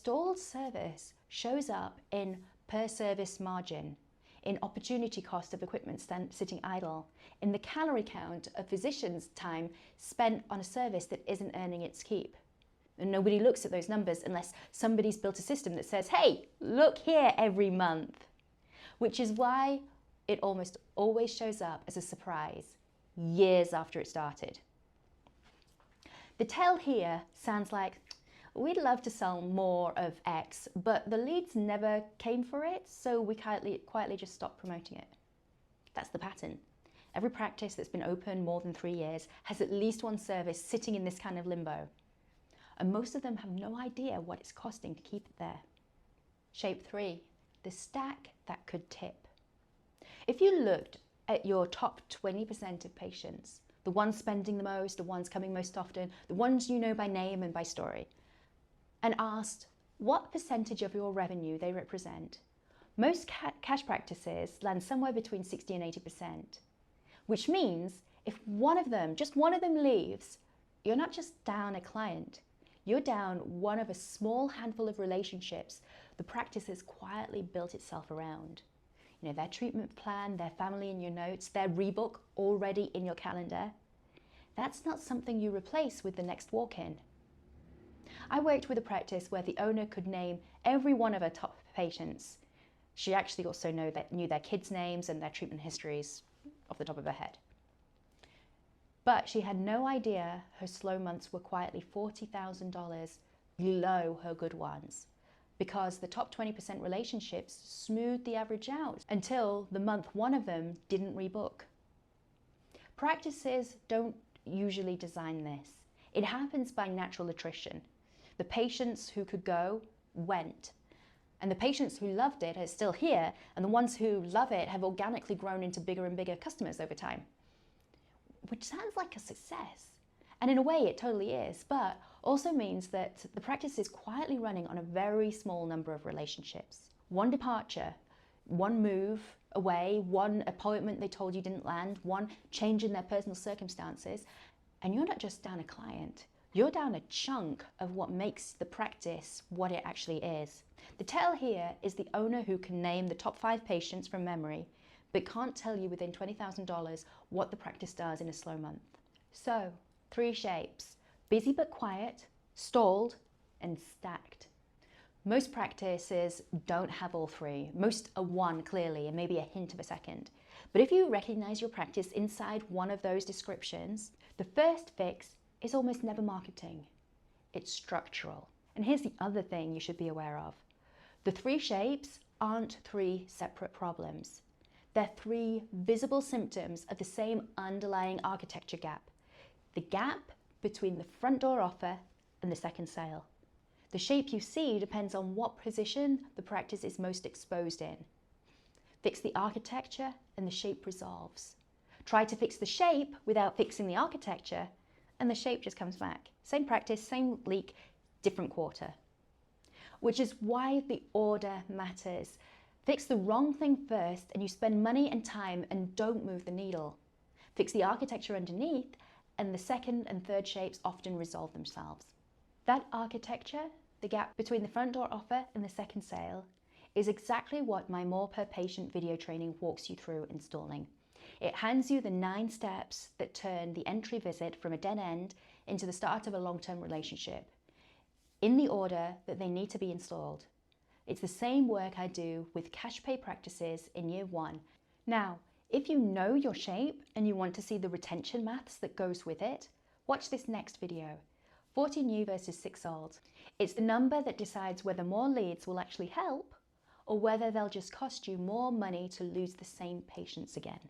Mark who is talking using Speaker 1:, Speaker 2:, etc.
Speaker 1: stalled service shows up in per service margin, in opportunity cost of equipment sitting idle, in the calorie count of physicians' time spent on a service that isn't earning its keep. And nobody looks at those numbers unless somebody's built a system that says, hey, look here every month. Which is why it almost always shows up as a surprise years after it started. The tell here sounds like, we'd love to sell more of X, but the leads never came for it, so we quietly just stopped promoting it. That's the pattern. Every practice that's been open more than 3 years has at least one service sitting in this kind of limbo. And most of them have no idea what it's costing to keep it there. Shape 3, the stack that could tip. If you looked at your top 20% of patients, the ones spending the most, the ones coming most often, the ones you know by name and by story, and asked what percentage of your revenue they represent, most cash practices land somewhere between 60 and 80%, which means if one of them, just one of them leaves, you're not just down a client, you're down one of a small handful of relationships the practice has quietly built itself around. You know, their treatment plan, their family in your notes, their rebook already in your calendar. That's not something you replace with the next walk-in. I worked with a practice where the owner could name every one of her top patients. She actually also knew their kids' names and their treatment histories off the top of her head. But she had no idea her slow months were quietly $40,000 below her good ones, because the top 20% relationships smoothed the average out until the month one of them didn't rebook. Practices don't usually design this. It happens by natural attrition. The patients who could go, went. And the patients who loved it are still here, and the ones who love it have organically grown into bigger and bigger customers over time. Which sounds like a success. And in a way it totally is, but also means that the practice is quietly running on a very small number of relationships. One departure, one move away, one appointment they told you didn't land, one change in their personal circumstances, and you're not just down a client, you're down a chunk of what makes the practice what it actually is. The tell here is the owner who can name the top 5 patients from memory, but can't tell you within $20,000 what the practice does in a slow month. So, 3 shapes: busy but quiet, stalled, and stacked. Most practices don't have all 3. Most are 1 clearly and maybe a hint of a second. But if you recognize your practice inside one of those descriptions, the first fix is almost never marketing. It's structural. And here's the other thing you should be aware of. The 3 shapes aren't 3 separate problems. They're 3 visible symptoms of the same underlying architecture gap. The gap between the front door offer and the second sale. The shape you see depends on what position the practice is most exposed in. Fix the architecture and the shape resolves. Try to fix the shape without fixing the architecture, and the shape just comes back. Same practice, same leak, different quarter. Which is why the order matters. Fix the wrong thing first and you spend money and time and don't move the needle. Fix the architecture underneath and the second and third shapes often resolve themselves. That architecture, the gap between the front door offer and the second sale, is exactly what my more per patient video training walks you through installing. It hands you the 9 steps that turn the entry visit from a dead end into the start of a long-term relationship, in the order that they need to be installed. It's the same work I do with cash pay practices in year 1. Now, if you know your shape and you want to see the retention maths that goes with it, watch this next video, 40 new versus 6 old. It's the number that decides whether more leads will actually help or whether they'll just cost you more money to lose the same patients again.